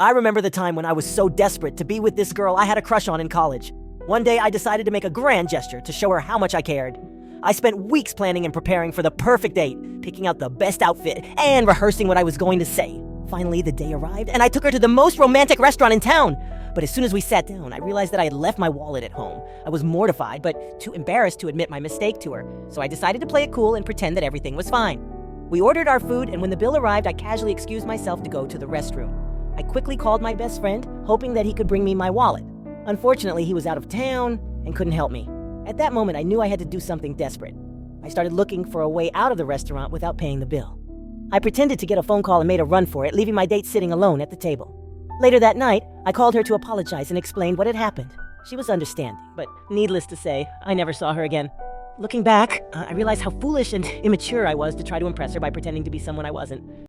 I remember the time when I was so desperate to be with this girl I had a crush on in college. One day I decided to make a grand gesture to show her how much I cared. I spent weeks planning and preparing for the perfect date, picking out the best outfit and rehearsing what I was going to say. Finally, the day arrived and I took her to the most romantic restaurant in town. But as soon as we sat down, I realized that I had left my wallet at home. I was mortified, but too embarrassed to admit my mistake to her, so I decided to play it cool and pretend that everything was fine. We ordered our food, and when the bill arrived, I casually excused myself to go to the restroom. I quickly called my best friend, hoping that he could bring me my wallet. Unfortunately, he was out of town and couldn't help me. At that moment, I knew I had to do something desperate. I started looking for a way out of the restaurant without paying the bill. I pretended to get a phone call and made a run for it, leaving my date sitting alone at the table. Later that night, I called her to apologize and explained what had happened. She was understanding, but needless to say, I never saw her again. Looking back, I realized how foolish and immature I was to try to impress her by pretending to be someone I wasn't.